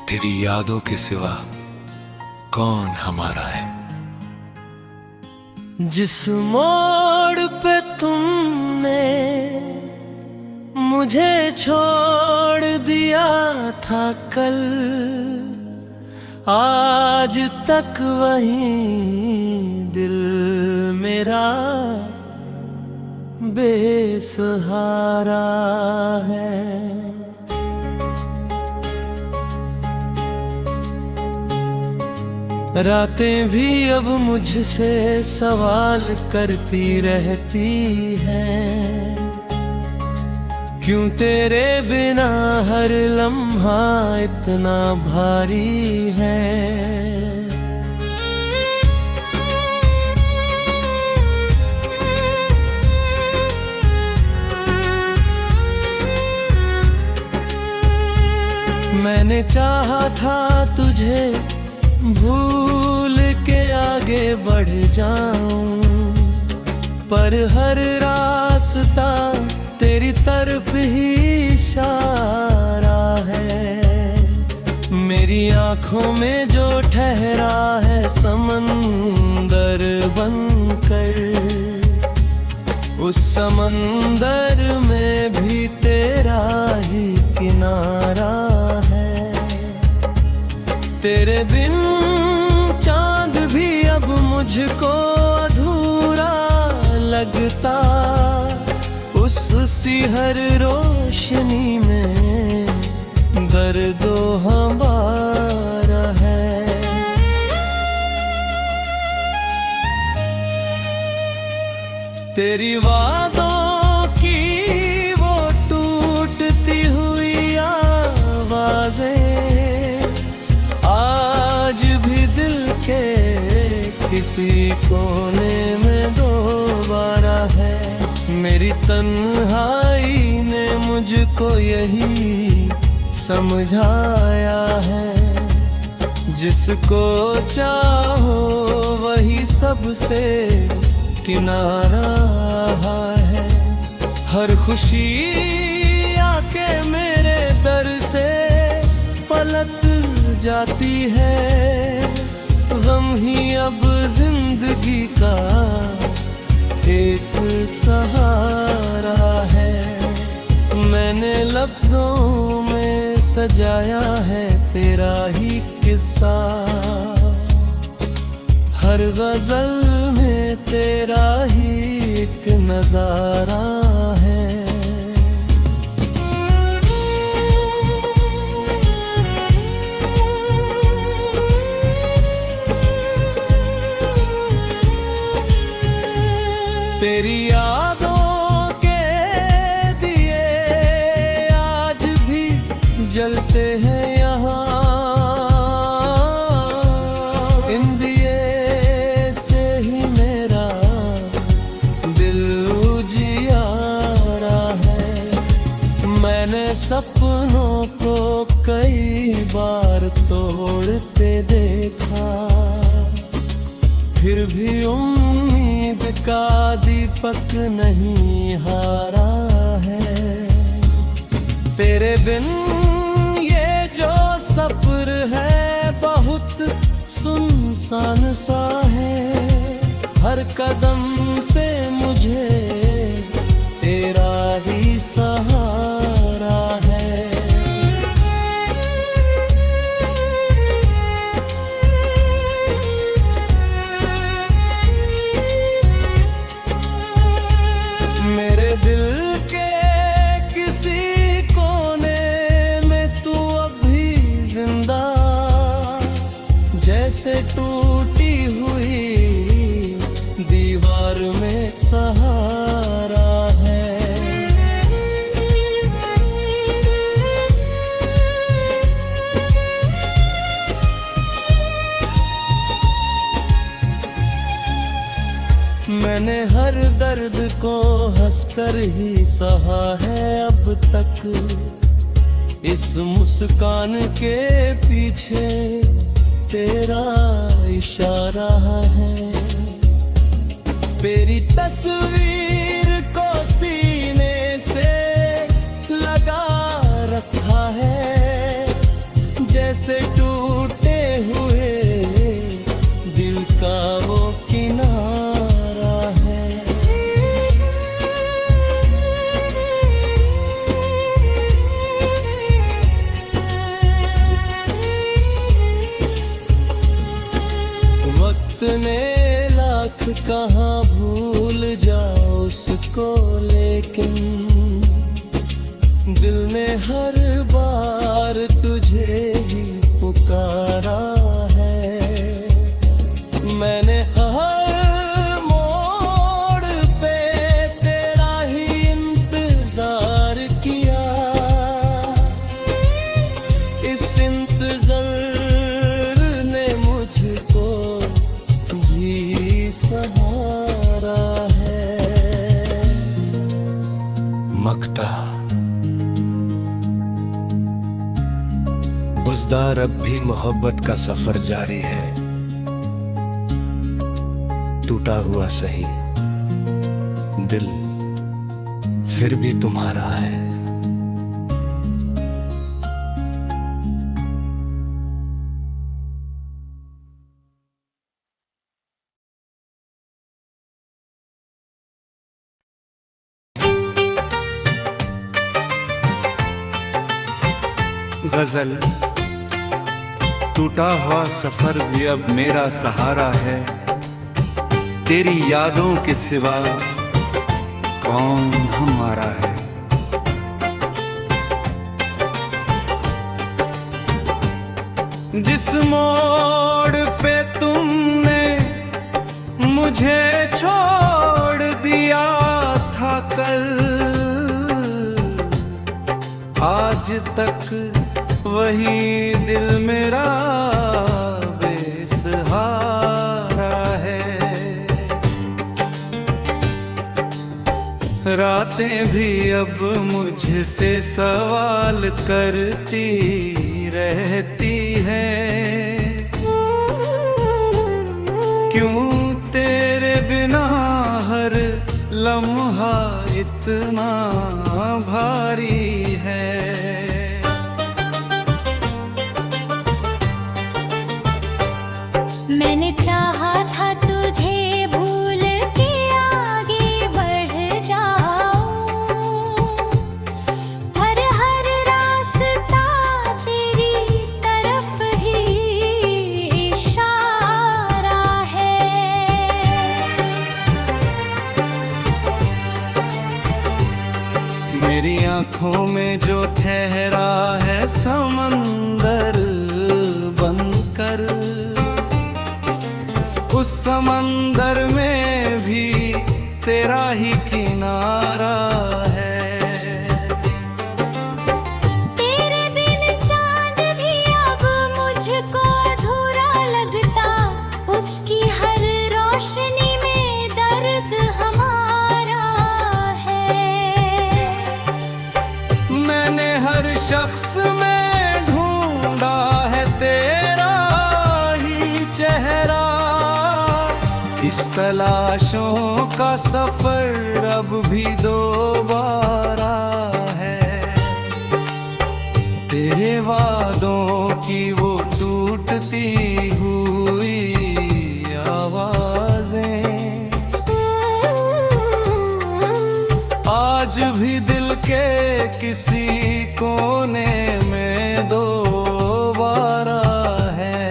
तेरी यादों के सिवा कौन हमारा है। जिस मोड़ पे तुमने मुझे छोड़ दिया था कल, आज तक वहीं दिल मेरा बेसहारा है। रातें भी अब मुझसे सवाल करती रहती हैं, क्यों तेरे बिना हर लम्हा इतना भारी है। मैंने चाहा था तुझे भूल के आगे बढ़ जाऊं, पर हर रास्ता तेरी तरफ ही इशारा है। मेरी आंखों में जो ठहरा है समंदर बनकर, उस समंदर में भी तेरा ही किनारा है। तेरे बिन चांद भी अब मुझको अधूरा लगता, उस सी हर रोशनी में दर्दो हमारा है। तेरी वादों की वो टूटती हुई आवाजें आज भी दिल के किसी कोने में दोबारा है। मेरी तन्हाई ने मुझको यही समझाया है, जिसको चाहो वही सबसे किनारा है। हर खुशी आके मेरे दर से पलट जाती है, गम ही अब जिंदगी का एक सहारा है। मैंने लफ्जों में सजाया है तेरा ही किस्सा, हर गजल में तेरा ही एक नजारा है। तेरी यादों के दिए आज भी जलते हैं यहाँ, इन दिए से ही मेरा दिल उजियारा है। मैंने सपनों को कई बार तोड़ते देखा, फिर भी उम्मीद का दीपक नहीं हारा है। तेरे बिन ये जो सफर है बहुत सुनसान सा है, हर कदम पे मुझे तेरा ही सहारा है। मेरे दिल के किसी कोने में तू अभी जिंदा, जैसे टूटी हुई दीवार में सहारा है। मैंने हर दर्द को हंसकर ही सहा है अब तक, इस मुस्कान के पीछे तेरा इशारा है। तेरी तस्वीर को सीने से लगा रखा है, जैसे से टूटे हुए दिल का वो किनारा है। वक्त ने लाख कहाँ भूल जाओ उसको, लेकिन दिल ने हर बार तुझे ही पुकारा है। मैंने हर मोड़ पे तेरा ही इंतजार किया, इस इंतजार ने मुझको भी सहारा है। मक्ता बुज़दार अब भी मोहब्बत का सफर जारी है, टूटा हुआ सही दिल फिर भी तुम्हारा है। गजल टूटा हुआ सफर भी अब मेरा सहारा है, तेरी यादों के सिवा कौन हमारा है। जिस मोड़ पे तुमने मुझे छोड़ दिया था कल, आज तक वही दिल मेरा बेसहारा है। रातें भी अब मुझसे सवाल करती रहती हैं, क्यों तेरे बिना हर लम्हा इतना भारी है। मैंने चाहा था तुझे भूल के आगे बढ़ जाऊं, हर रास्ता तेरी तरफ ही इशारा है। मेरी आंखों में जो ठहरा है समंदर बनकर, उस समंदर में भी तेरा ही किनारा है। तेरे बिन चांद भी अब मुझको अधूरा लगता, उसकी हर रोशनी में दर्द हमारा है। मैंने हर शख्स में ढूंढा है तेरा ही चेहरा, इस तलाशों का सफर अब भी दोबारा है। तेरे वादों की वो टूटती हुई आवाजें आज भी दिल के किसी कोने में दोबारा है।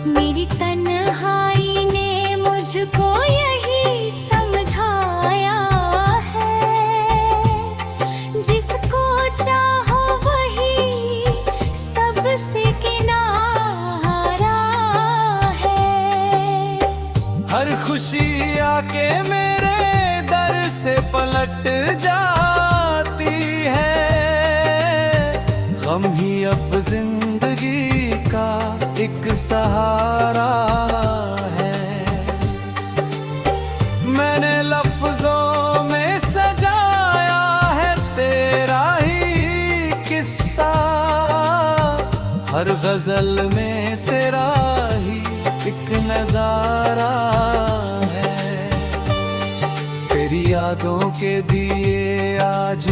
मेरी तन्हाई ने मुझको यही समझाया है, जिसको चाहो वही सबसे किनारा है। हर खुशी आके मेरे दर से पलट जाती है, गम ही अब जिंदगी का एक सहारा है। मैंने लफ्जों में सजाया है तेरा ही किस्सा, हर गजल में तेरा ही एक नजारा है। तेरी यादों के दिए आज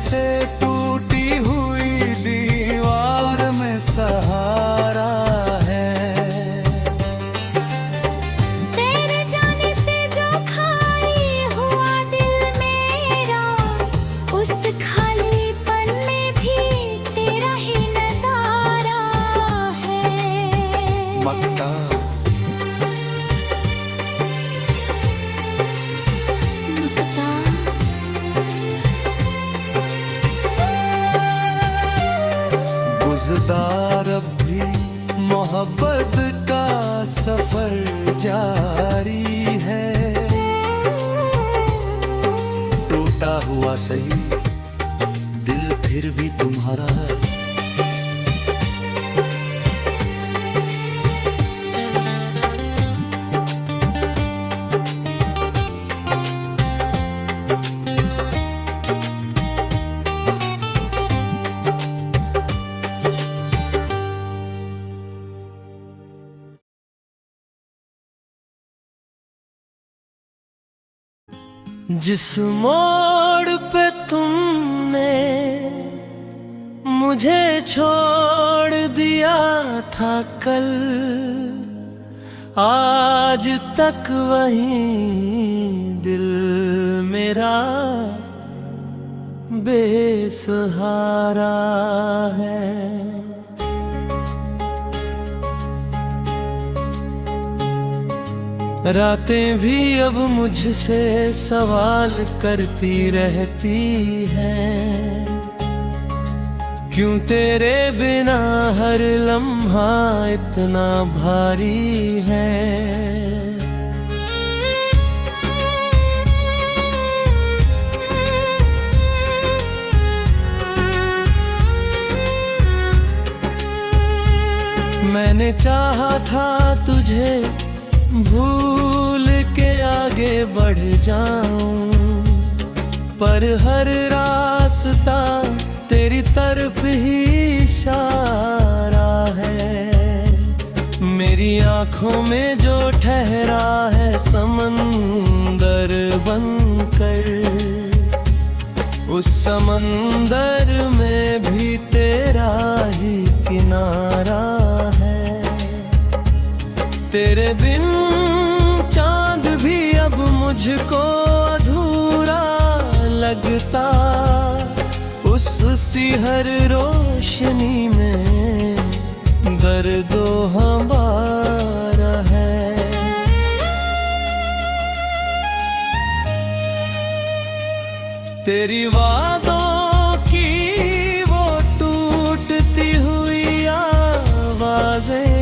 जैसे टूटी हुई दीवार में सहारा है। तेरे जाने से जो खाली हुआ दिल मेरा, उस खालीपन में भी तेरा ही नजारा है। मक्ता मक्ता गुज़दार अब भी मोहब्बत का सफर जारी है। टूटा हुआ सही दिल फिर भी तुम्हारा है। जिस मोड़ पे तुमने मुझे छोड़ दिया था कल, आज तक वहीं दिल मेरा बेसहारा है। रातें भी अब मुझसे सवाल करती रहती हैं, क्यों तेरे बिना हर लम्हा इतना भारी है। मैंने चाहा था तुझे भूल के आगे बढ़ जाऊं, पर हर रास्ता तेरी तरफ ही इशारा है। मेरी आंखों में जो ठहरा है समंदर बनकर, उस समंदर में भी तेरा ही किनारा है। तेरे बिन चांद भी अब मुझको अधूरा लगता, उसी हर रोशनी में दर्दो हमारा है। तेरी वादों की वो टूटती हुई आवाजें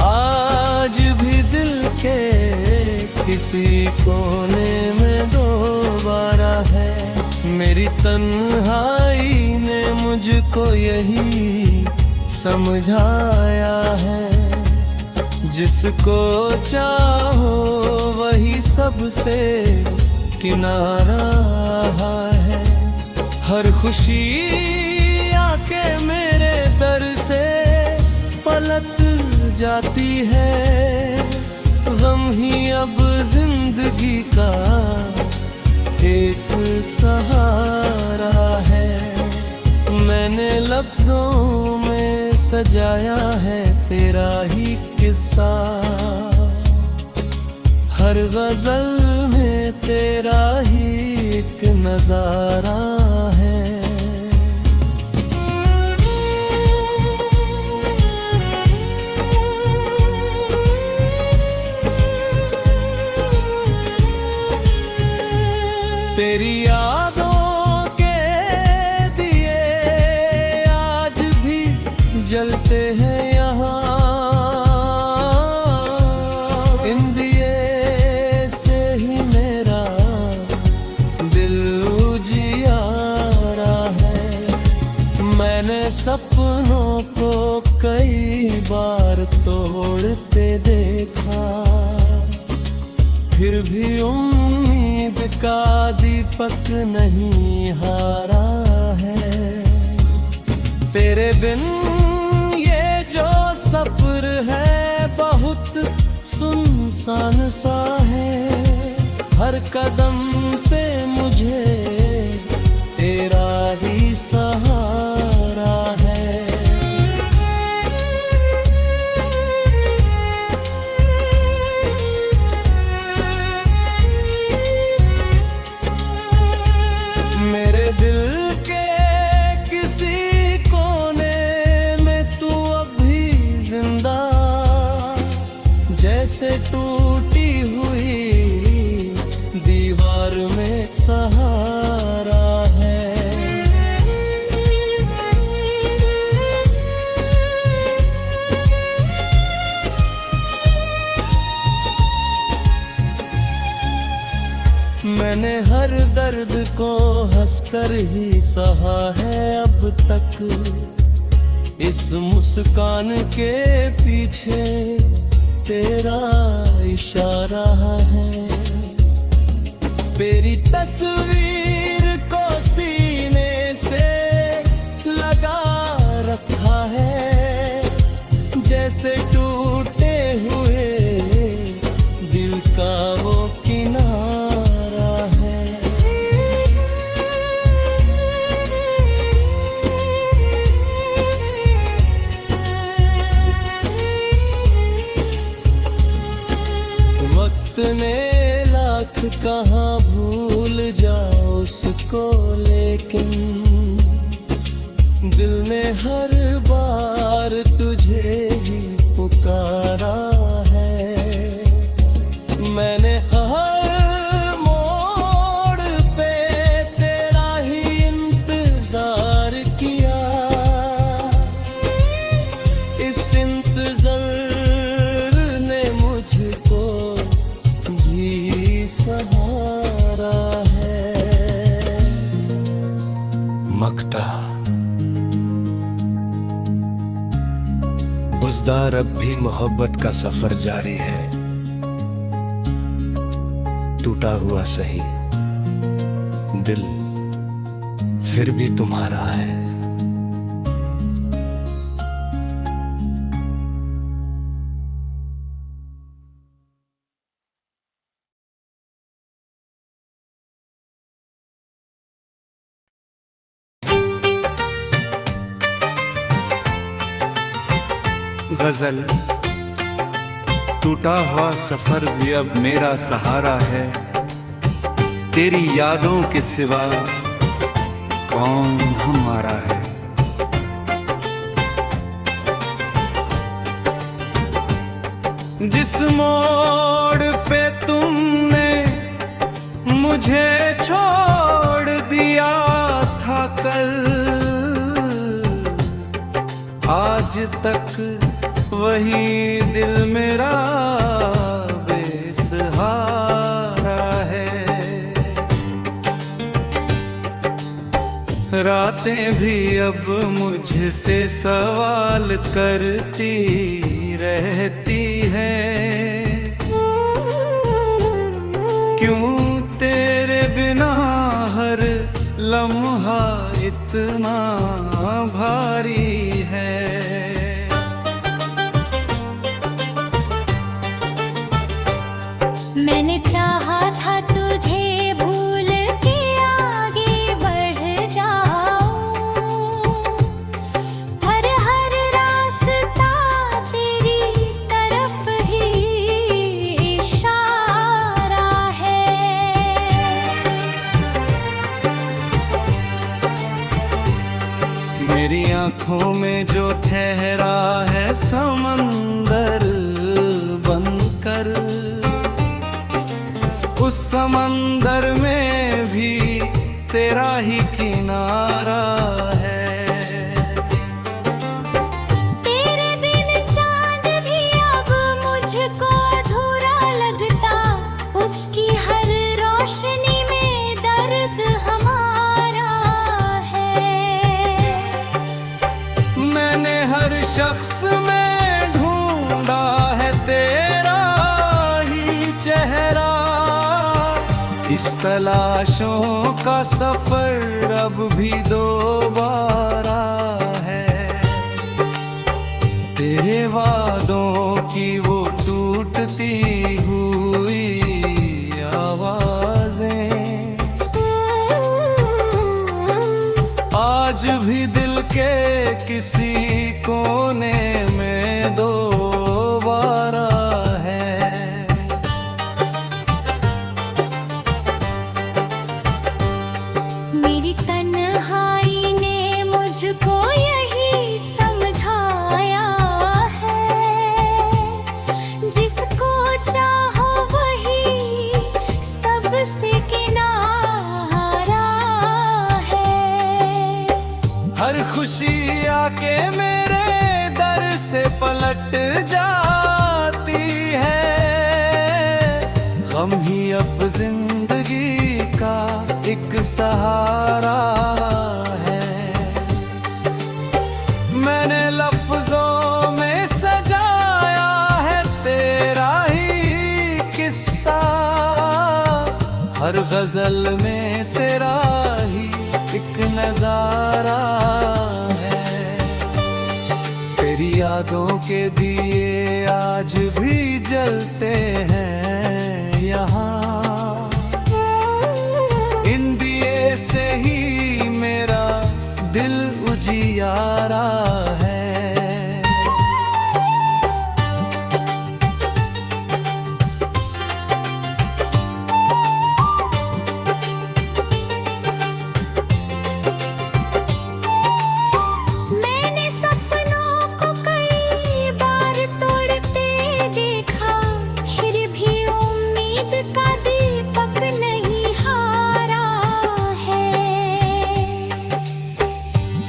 आज भी दिल के किसी कोने में दोबारा है। मेरी तन्हाई ने मुझको यही समझाया है, जिसको चाहो वही सबसे किनारा है। हर खुशी आके मेरे दर से पलट जाती है, गम ही अब जिंदगी का एक सहारा है। मैंने लफ्जों में सजाया है तेरा ही किस्सा, हर गजल में तेरा ही एक नजारा है। तेरी यादों के दिए आज भी जलते हैं यहाँ, इन दिए से ही मेरा दिल उजियारा है। मैंने सपनों को कई बार तोड़ते देखा, फिर भी उम्मीद का दीपक नहीं हारा है। तेरे बिन ये जो सफर है बहुत सुनसान सा है, हर कदम पे मुझे सहारा है। मेरे दिल के किसी कोने में तू अभी जिंदा, जैसे टूटी हुई दीवार में सहारा है। मैंने हर दर्द को हंसकर ही सहा है अब तक, इस मुस्कान के पीछे तेरा इशारा है। तेरी तस्वीर को सीने से लगा रखा है, जैसे टूटे हुए दिल का वो किनारा है। वक्त ने लाख कहाँ भूल जाओ उसको, लेकिन दिल ने हर बार तुझे ही पुकारा है। मैंने हर मोड़ पे तेरा ही इंतजार किया, इस इंतजार ने मुझको भी सहारा है। मक्ता बुज़दार अब भी मोहब्बत का सफर जारी है, टूटा हुआ सही दिल फिर भी तुम्हारा है। गजल टूटा हुआ सफर भी अब मेरा सहारा है, तेरी यादों के सिवा कौन हमारा है। जिस मोड़ पे तुमने मुझे छोड़ दिया था कल, आज तक वही दिल मेरा बेसहारा है। रातें भी अब मुझसे सवाल करती रहती हैं, क्यों तेरे बिना हर लम्हा इतना भारी है। मैंने चाहा था तुझे भूल के आगे बढ़ जाऊं, पर हर रास्ता तेरी तरफ ही इशारा है। मेरी आंखों में जो ठहरा है समंदर बनकर, उस समंदर में भी तेरा ही किनारा है। तेरे बिन चांद भी अब मुझको अधूरा लगता, उसकी हर रोशनी में दर्द हमारा है। मैंने हर शख्स में ढूंढा है तेरा ही चेहरा, इस तलाशों का सफर अब भी दोबारा है। तेरे वादों की वो टूटती हुई आवाजें आज गम ही अब जिंदगी का एक सहारा है। मैंने लफ्जों में सजाया है तेरा ही किस्सा, हर गजल में तेरा ही एक नजारा है। तेरी यादों के दिए आज भी जलते हैं यहाँ, इन दिए से ही मेरा दिल उजियारा है। मैंने सपनों को कई बार तोड़ते देखा, फिर भी उम्मीद का दीपक नहीं हारा है।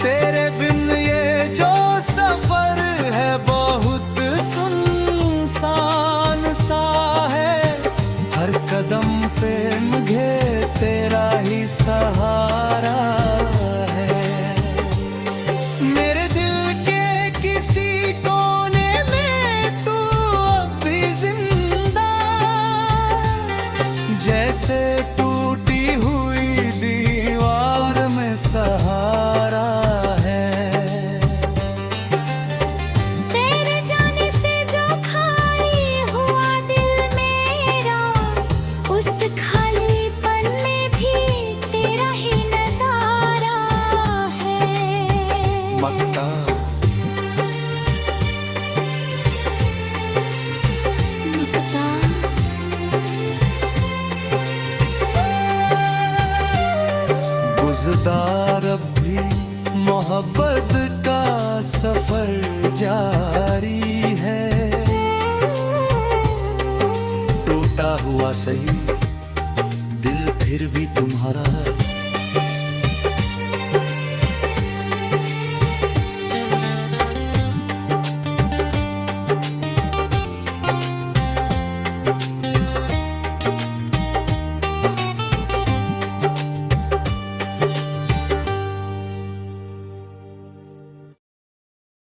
तेरे बिन ये जो सफर है बहुत सुनसान सा है, हर कदम पे मुझे तेरा ही सहारा है। मेरे दिल के किसी कोने में तू अब भी जिंदा, जैसे टूटी हुई दीवार में सहारा है। तेरे जाने से जो खाली हुआ दिल मेरा, उस खालीपन में भी तेरा ही नजारा है। मक्ता मक्ता गुज़दार अब भी मोहब्बत का सफर जारी है। टूटा हुआ सही दिल फिर भी तुम्हारा